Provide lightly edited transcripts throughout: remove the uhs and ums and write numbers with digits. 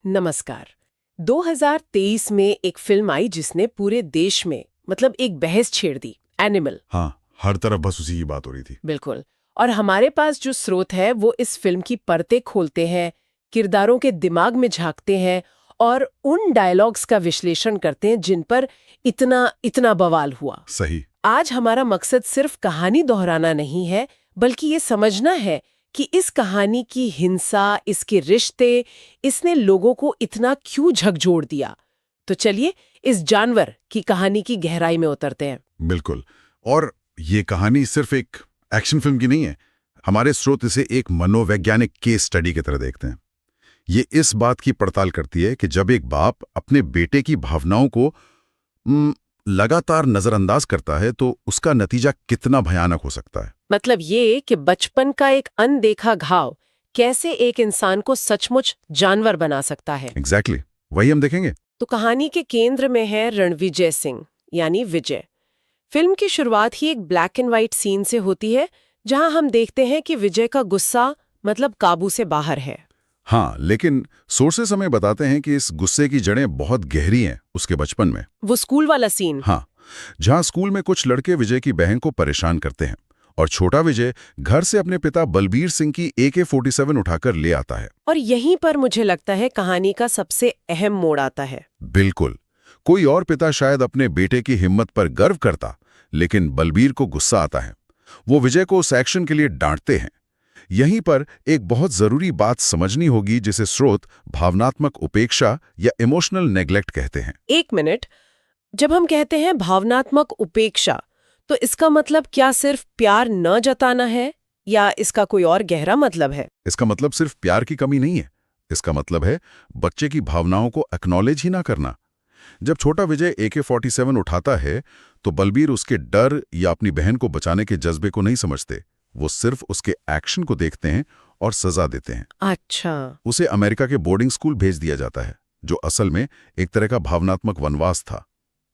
नमस्कार। 2023 में एक फिल्म आई जिसने पूरे देश में मतलब एक बहस छेड़ दी, एनिमल। हाँ, हर तरफ बस उसी की बात हो रही थी। बिल्कुल। और हमारे पास जो स्रोत है वो इस फिल्म की परतें खोलते हैं, किरदारों के दिमाग में झांकते हैं और उन डायलॉग्स का विश्लेषण करते हैं जिन पर इतना इतना बवाल हुआ। सही। आज हमारा मकसद सिर्फ कहानी दोहराना नहीं है, बल्कि ये समझना है कि इस कहानी की हिंसा, इसके रिश्ते, इसने लोगों को इतना क्यों झकझोर दिया। तो चलिए इस जानवर की कहानी की गहराई में उतरते हैं। बिल्कुल। और ये कहानी सिर्फ एक एक्शन फिल्म की नहीं है। हमारे स्रोत इसे एक मनोवैज्ञानिक केस स्टडी की तरह देखते हैं। ये इस बात की पड़ताल करती है कि जब एक बाप अपने बेटे की भावनाओं को लगातार नजरअंदाज करता है तो उसका नतीजा कितना भयानक हो सकता है। मतलब ये कि बचपन का एक अनदेखा घाव कैसे एक इंसान को सचमुच जानवर बना सकता है। एग्जैक्टली, वही हम देखेंगे। तो कहानी के केंद्र में है रणविजय सिंह यानी विजय। फिल्म की शुरुआत ही एक ब्लैक एंड व्हाइट सीन से होती है जहां हम देखते हैं कि विजय का गुस्सा मतलब काबू से बाहर है। हाँ, लेकिन सोर्सेस हमें बताते हैं कि इस गुस्से की जड़ें बहुत गहरी हैं उसके बचपन में। वो स्कूल वाला सीन। हाँ, जहां स्कूल में कुछ लड़के विजय की बहन को परेशान करते हैं और छोटा विजय घर से अपने पिता बलबीर सिंह की AK-47 उठाकर ले आता है। और यहीं पर मुझे लगता है कहानी का सबसे अहम मोड़ आता है। बिल्कुल। कोई और पिता शायद अपने बेटे की हिम्मत पर गर्व करता, लेकिन बलबीर को गुस्सा आता है। वो विजय को उस एक्शन के लिए डांटते हैं। यहीं पर एक बहुत जरूरी बात समझनी होगी जिसे स्रोत भावनात्मक उपेक्षा या इमोशनल नेग्लेक्ट कहते हैं। एक मिनट, जब हम कहते हैं भावनात्मक उपेक्षा, तो इसका मतलब क्या सिर्फ प्यार न जताना है या इसका कोई और गहरा मतलब है? इसका मतलब सिर्फ प्यार की कमी नहीं है। इसका मतलब है बच्चे की भावनाओं को एक्नॉलेज ही ना करना। जब छोटा विजय AK-47 उठाता है तो बलबीर उसके डर या अपनी बहन को बचाने के जज्बे को नहीं समझते। वो सिर्फ उसके एक्शन को देखते हैं और सजा देते हैं। अच्छा। उसे अमेरिका के बोर्डिंग स्कूल भेज दिया जाता है, जो असल में एक तरह का भावनात्मक वनवास था।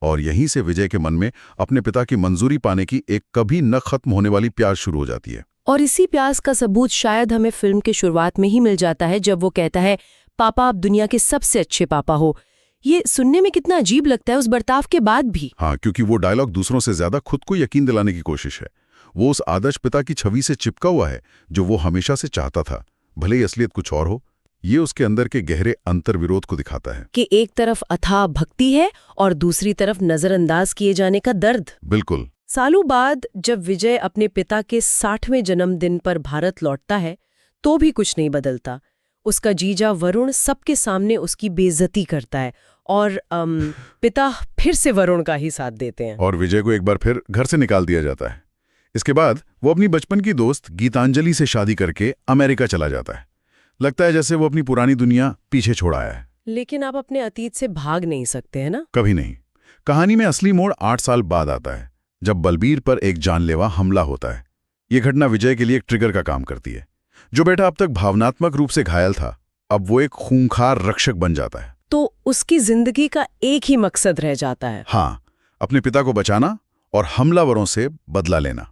और यहीं से विजय के मन में अपने पिता की मंजूरी पाने की एक कभी न खत्म होने वाली प्यास शुरू हो जाती है। और इसी प्यास का सबूत शायद हमें फिल्म के शुरुआत में ही मिल जाता है, जब वो कहता है, पापा आप दुनिया के सबसे अच्छे पापा हो। ये सुनने में कितना अजीब लगता है उस बर्ताव के बाद भी। हाँ, क्योंकि वो डायलॉग दूसरों से ज्यादा खुद को यकीन दिलाने की कोशिश है। वो उस आदर्श पिता की छवि से चिपका हुआ है जो वो हमेशा से चाहता था, भले ही असलियत कुछ और हो। ये उसके अंदर के गहरे अंतर्विरोध को दिखाता है कि एक तरफ अथाह भक्ति है और दूसरी तरफ नजरअंदाज किए जाने का दर्द। बिल्कुल। सालों बाद जब विजय अपने पिता के 60वें जन्मदिन पर भारत लौटता है तो भी कुछ नहीं बदलता। उसका जीजा वरुण सबके सामने उसकी बेइज्जती करता है और पिता फिर से वरुण का ही साथ देते हैं और विजय को एक बार फिर घर से निकाल दिया जाता है। इसके बाद वो अपनी बचपन की दोस्त गीतांजलि से शादी करके अमेरिका चला जाता है। लगता है जैसे वो अपनी पुरानी दुनिया पीछे छोड़ आया है। लेकिन आप अपने अतीत से भाग नहीं सकते हैं ना। कभी नहीं। कहानी में असली मोड़ 8 साल बाद आता है, जब बलबीर पर एक जानलेवा हमला होता है। ये घटना विजय के लिए एक ट्रिगर का काम करती है। जो बेटा अब तक भावनात्मक रूप से घायल था, अब वो एक खूंखार रक्षक बन जाता है। तो उसकी जिंदगी का एक ही मकसद रह जाता है। हाँ, अपने पिता को बचाना और हमलावरों से बदला लेना।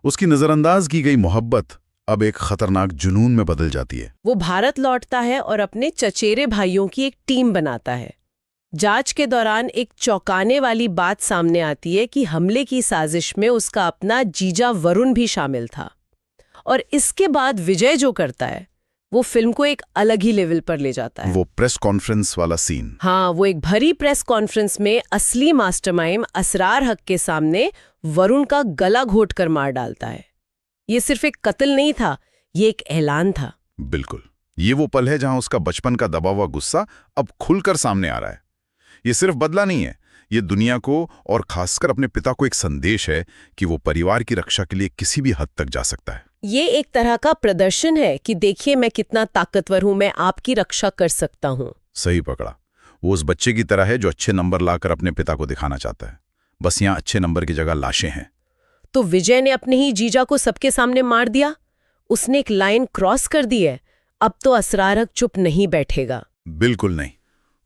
उसकी नजरअंदाज की गई मोहब्बत अब एक खतरनाक जुनून में बदल जाती है। वो भारत लौटता है और अपने चचेरे भाइयों की एक टीम बनाता है। जांच के दौरान एक चौंकाने वाली बात सामने आती है कि हमले की साजिश में उसका अपना जीजा वरुण भी शामिल था। और इसके बाद विजय जो करता है वो फिल्म को एक अलग ही लेवल पर ले जाता है। वो प्रेस कॉन्फ्रेंस वाला सीन। हाँ, वो एक भरी प्रेस कॉन्फ्रेंस में असली मास्टरमाइंड असरार हक के सामने वरुण का गला घोट कर मार डालता है। ये सिर्फ एक कत्ल नहीं था, ये एक ऐलान था। बिल्कुल। ये वो पल है जहां उसका बचपन का दबा हुआ गुस्सा अब खुलकर सामने आ रहा है। ये सिर्फ बदला नहीं है, ये दुनिया को और खासकर अपने पिता को एक संदेश है कि वो परिवार की रक्षा के लिए किसी भी हद तक जा सकता है। ये एक तरह का प्रदर्शन है कि देखिए मैं कितना ताकतवर हूं, मैं आपकी रक्षा कर सकता हूं। सही पकड़ा। वो उस बच्चे की तरह है जो अच्छे नंबर लाकर अपने पिता को दिखाना चाहता है। बस यहाँ अच्छे नंबर की जगह लाशें हैं। तो विजय ने अपने ही जीजा को सबके सामने मार दिया। उसने एक लाइन क्रॉस कर दी है। अब तो असरार हक चुप नहीं बैठेगा। बिल्कुल नहीं।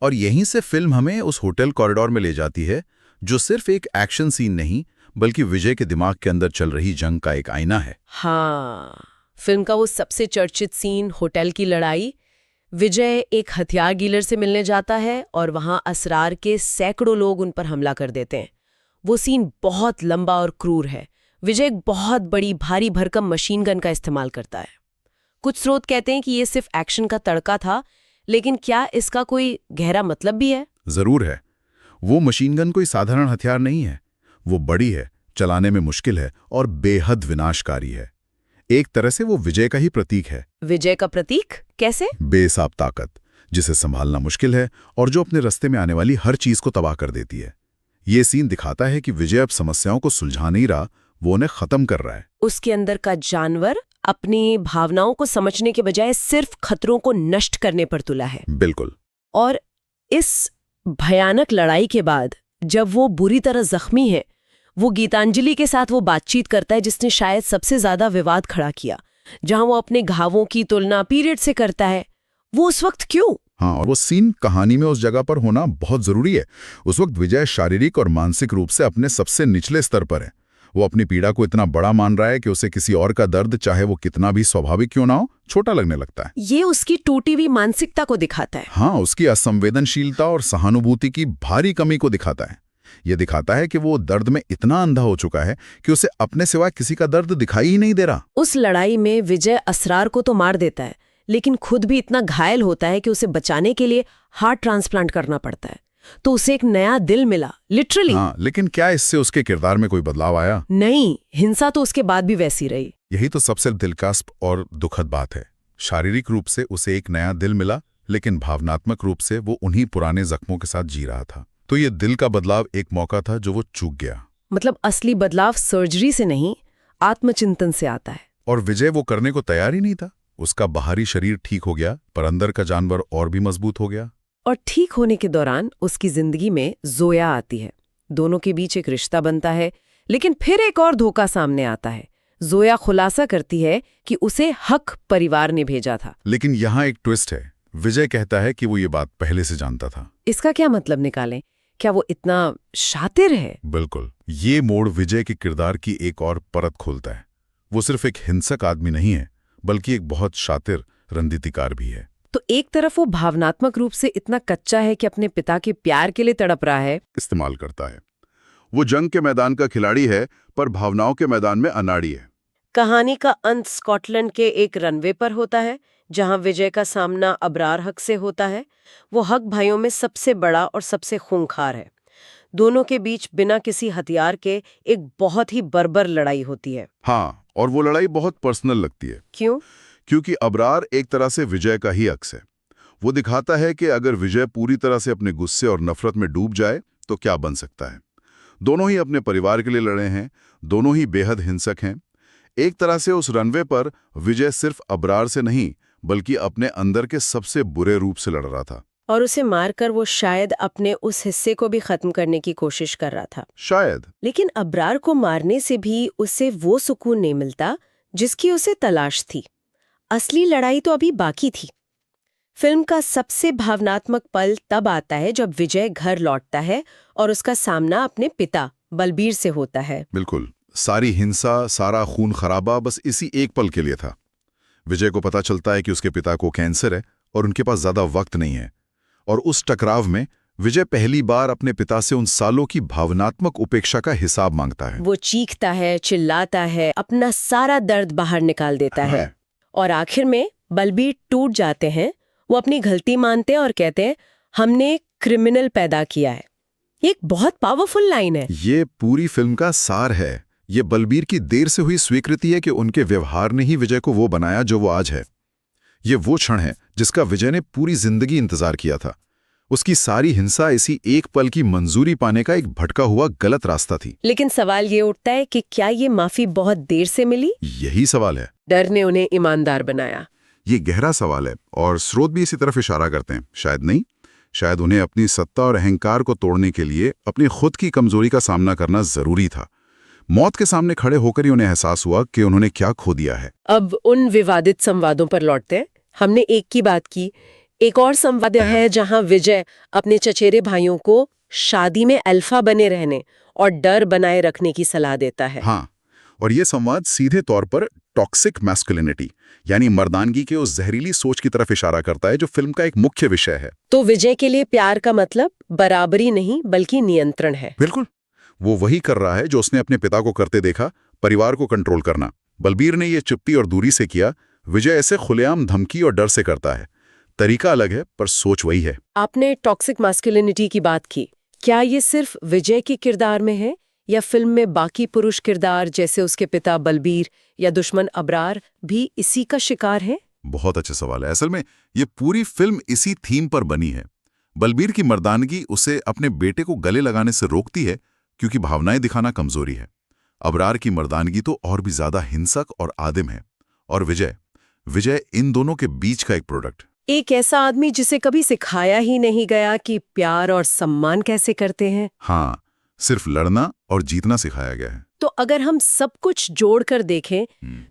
और यहीं से फिल्म हमें उस होटल कॉरिडोर में ले जाती है, जो सिर्फ एक एक्शन सीन नहीं बल्कि विजय के दिमाग के अंदर चल रही जंग का एक आईना है। हाँ, फिल्म का वो सबसे चर्चित सीन, होटल की लड़ाई। विजय एक हथियार डीलर से मिलने जाता है और वहां असरार के सैकड़ों लोग उन पर हमला कर देते हैं। वो सीन बहुत लंबा और क्रूर है। विजय एक बहुत बड़ी भारी भरकम मशीन गन का इस्तेमाल करता है। कुछ स्रोत कहते हैं कि ये सिर्फ एक्शन का तड़का था, लेकिन क्या इसका कोई गहरा मतलब भी है? जरूर है। वो मशीन गन कोई साधारण हथियार नहीं है। वो बड़ी है, चलाने में मुश्किल है और बेहद विनाशकारी है। एक तरह से वो विजय का ही प्रतीक है। विजय का प्रतीक कैसे? बेहिसाब ताकत, जिसे संभालना मुश्किल है और जो अपने रास्ते में आने वाली हर चीज को तबाह कर देती है। ये सीन दिखाता है कि विजय अब समस्याओं को सुलझा नहीं रहा, वो उन्हें खत्म कर रहा है। उसके अंदर का जानवर अपनी भावनाओं को समझने के बजाय सिर्फ खतरों को नष्ट करने पर तुला है। बिल्कुल। और इस भयानक लड़ाई के बाद जब वो बुरी तरह जख्मी है, वो गीतांजलि के साथ वो बातचीत करता है जिसने शायद सबसे ज्यादा विवाद खड़ा किया, जहां वो अपने घावों की तुलना पीरियड से करता है। वो उस वक्त क्यों? हाँ, और वो सीन कहानी में उस जगह पर होना बहुत जरूरी है। उस वक्त विजय शारीरिक और मानसिक रूप से अपने सबसे निचले स्तर पर है। वो अपनी पीड़ा को इतना बड़ा मान रहा है कि उसे किसी और का दर्द, चाहे वो कितना भी स्वाभाविक क्यों ना हो, छोटा लगने लगता है। ये उसकी टूटी हुई मानसिकता को दिखाता है। हाँ, उसकी असंवेदनशीलता और सहानुभूति की भारी कमी को दिखाता है। ये दिखाता है कि वो दर्द में इतना अंधा हो चुका है कि उसे अपने सिवा किसी का दर्द दिखाई ही नहीं दे रहा। उस लड़ाई में विजय असरार को तो मार देता है, लेकिन खुद भी इतना घायल होता है कि उसे बचाने के लिए हार्ट ट्रांसप्लांट करना पड़ता है। तो उसे एक नया दिल मिला, लिटरली। हाँ, लेकिन क्या इससे उसके किरदार में कोई बदलाव आया? नहीं, हिंसा तो उसके बाद भी वैसी रही। यही तो सबसे दिलचस्प और दुखद बात है। शारीरिक रूप से उसे एक नया दिल मिला, लेकिन भावनात्मक रूप से वो उन्हीं पुराने जख्मों के साथ जी रहा था। तो ये दिल का बदलाव एक मौका था जो वो चूक गया। मतलब असली बदलाव सर्जरी से नहीं, आत्मचिंतन से आता है। और विजय वो करने को तैयार ही नहीं था। उसका बाहरी शरीर ठीक हो गया, पर अंदर का जानवर और भी मजबूत हो गया। और ठीक होने के दौरान उसकी जिंदगी में जोया आती है। दोनों के बीच एक रिश्ता बनता है, लेकिन फिर एक और धोखा सामने आता है। जोया खुलासा करती है कि उसे हक परिवार ने भेजा था। लेकिन यहाँ एक ट्विस्ट है। विजय कहता है कि वो ये बात पहले से जानता था। इसका क्या मतलब निकालें? क्या वो इतना शातिर है? बिल्कुल। ये मोड़ विजय के किरदार की एक और परत खोलता है। वो सिर्फ एक हिंसक आदमी नहीं है, बल्कि एक बहुत शातिर रणनीतिकार भी है। तो एक तरफ वो भावनात्मक रूप से इतना कच्चा है कि अपने पिता के प्यार के लिए तड़प रहा है, इस्तेमाल करता है। वो जंग के मैदान का खिलाड़ी है, पर भावनाओं के मैदान में अनाड़ी है। कहानी का अंत स्कॉटलैंड के एक रनवे पर होता है, जहां विजय का सामना अबरार हक से होता है। वो हक भाइयों में सबसे बड़ा और सबसे खूंखार है। दोनों के बीच बिना किसी हथियार के एक बहुत ही बर्बर लड़ाई होती है। हाँ, और वो लड़ाई बहुत पर्सनल लगती है। क्यों? क्योंकि अबरार एक तरह से विजय का ही अक्स है। वो दिखाता है कि अगर विजय पूरी तरह से अपने गुस्से और नफरत में डूब जाए तो क्या बन सकता है। दोनों ही अपने परिवार के लिए लड़े हैं, दोनों ही बेहद हिंसक हैं। एक तरह से उस रनवे पर विजय सिर्फ अबरार से नहीं, बल्कि अपने अंदर के सबसे बुरे रूप से लड़ रहा था। और उसे मारकर वो शायद अपने उस हिस्से को भी खत्म करने की कोशिश कर रहा था। शायद। लेकिन अबरार को मारने से भी उसे वो सुकून नहीं मिलता जिसकी उसे तलाश थी। असली लड़ाई तो अभी बाकी थी। फिल्म का सबसे भावनात्मक पल तब आता है जब विजय घर लौटता है और उसका सामना अपने पिता बलबीर से होता है। बिल्कुल। सारी हिंसा, सारा खून खराबा बस इसी एक पल के लिए था। विजय को पता चलता है कि उसके पिता को कैंसर है और उनके पास ज्यादा वक्त नहीं है। और उस टकराव में विजय पहली बार अपने पिता से उन सालों की भावनात्मक उपेक्षा का हिसाब मांगता है। वो चीखता है, चिल्लाता है, अपना सारा दर्द बाहर निकाल देता है। और आखिर में बलबीर टूट जाते हैं। वो अपनी गलती मानते हैं और कहते हैं, हमने क्रिमिनल पैदा किया है। ये एक बहुत पावरफुल लाइन है। ये पूरी फिल्म का सार है। ये बलबीर की देर से हुई स्वीकृति है कि उनके व्यवहार ने ही विजय को वो बनाया जो वो आज है। ये वो क्षण है जिसका विजय ने पूरी जिंदगी इंतजार किया था। उसकी सारी हिंसा इसी एक पल की मंजूरी पाने का एक भटका हुआ गलत रास्ता थी। लेकिन सवाल ये उठता है कि क्या ये माफी बहुत देर से मिली? यही सवाल है। डर ने उन्हें ईमानदार बनाया। ये गहरा सवाल है और स्रोत भी इसी तरफ इशारा करते हैं। शायद नहीं, शायद उन्हें अपनी सत्ता और अहंकार को तोड़ने के लिए अपनी खुद की कमजोरी का सामना करना जरूरी था। मौत के सामने खड़े होकर ही उन्हें एहसास हुआ कि उन्होंने क्या खो दिया है। अब उन विवादित संवादों पर लौटते हैं। हमने एक की बात की, एक और संवाद है जहां विजय अपने चचेरे भाइयों को शादी में अल्फा बने रहने और डर बनाए रखने की सलाह देता है। हाँ, और ये संवाद सीधे तौर पर टॉक्सिक मैस्कुलिनिटी यानी मर्दानगी के उस जहरीली सोच की तरफ इशारा करता है जो फिल्म का एक मुख्य विषय है। तो विजय के लिए प्यार का मतलब बराबरी नहीं बल्कि नियंत्रण है। बिल्कुल, वो वही कर रहा है जो उसने अपने पिता को करते देखा, परिवार को कंट्रोल करना। बलबीर ने ये चुप्पी और दूरी से किया, विजय ऐसे खुलेआम धमकी और डर से करता है। तरीका अलग है पर सोच वही है। आपने टॉक्सिक मैस्कुलिनिटी की बात की, क्या ये सिर्फ विजय के किरदार में है या फिल्म में बाकी पुरुष किरदार जैसे उसके पिता बलबीर या दुश्मन अबरार भी इसी का शिकार हैं? बहुत अच्छा सवाल है। असल में ये पूरी फिल्म इसी थीम पर बनी है। बलबीर की मर्दानगी उसे अपने बेटे को गले लगाने से रोकती है क्योंकि भावनाएं दिखाना कमजोरी है। अबरार की मर्दानगी तो और भी ज्यादा हिंसक और आदिम है। और विजय इन दोनों के बीच का एक प्रोडक्ट। एक ऐसा आदमी जिसे कभी सिखाया ही नहीं गया कि प्यार और सम्मान कैसे करते हैं। हाँ, सिर्फ लड़ना और जीतना सिखाया गया है। तो अगर हम सब कुछ जोड़कर देखें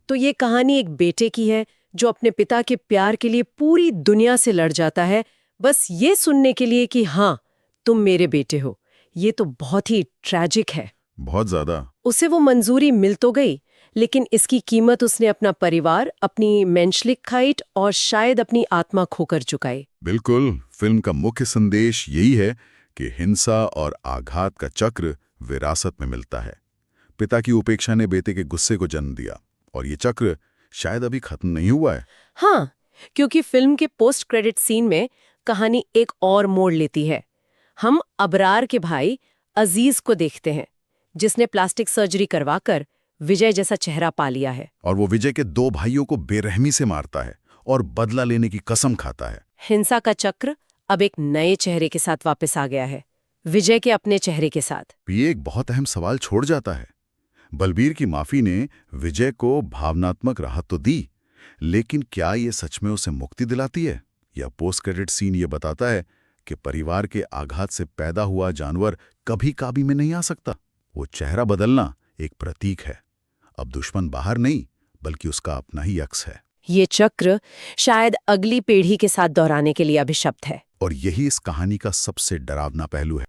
तो ये कहानी एक बेटे की है जो अपने पिता के प्यार के लिए पूरी दुनिया से लड़ जाता है, बस ये सुनने के लिए कि हाँ तुम मेरे बेटे हो। ये तो बहुत ही ट्रैजिक है। बहुत ज्यादा। उसे वो मंजूरी मिल तो गई, लेकिन इसकी कीमत उसने अपना परिवार, अपनी मेंशलिकहाइट और शायद अपनी आत्मा खोकर चुकाई। बिल्कुल, फिल्म का मुख्य संदेश यही है कि हिंसा और आघात का चक्र विरासत में मिलता है। पिता की उपेक्षा ने बेटे के गुस्से को जन्म दिया और ये चक्र शायद अभी खत्म नहीं हुआ है। हाँ, क्योंकि फिल्म के पोस्ट क्रेडिट सीन में कहानी एक और मोड़ लेती है। हम अबरार के भाई अजीज को देखते हैं, जिसने प्लास्टिक सर्जरी करवाकर विजय जैसा चेहरा पा लिया है। और वो विजय के 2 भाइयों को बेरहमी से मारता है और बदला लेने की कसम खाता है। हिंसा का चक्र अब एक नए चेहरे के साथ वापस आ गया है, विजय के अपने चेहरे के साथ। ये एक बहुत अहम सवाल छोड़ जाता है। बलबीर की माफी ने विजय को भावनात्मक राहत तो दी, लेकिन क्या ये सच में उसे मुक्ति दिलाती है? या पोस्ट क्रेडिट सीन ये बताता है कि परिवार के आघात से पैदा हुआ जानवर कभी काबू में नहीं आ सकता? वो चेहरा बदलना एक प्रतीक है। अब दुश्मन बाहर नहीं बल्कि उसका अपना ही अक्स है। ये चक्र शायद अगली पीढ़ी के साथ दोहराने के लिए अभिशप्त है। और यही इस कहानी का सबसे डरावना पहलू है।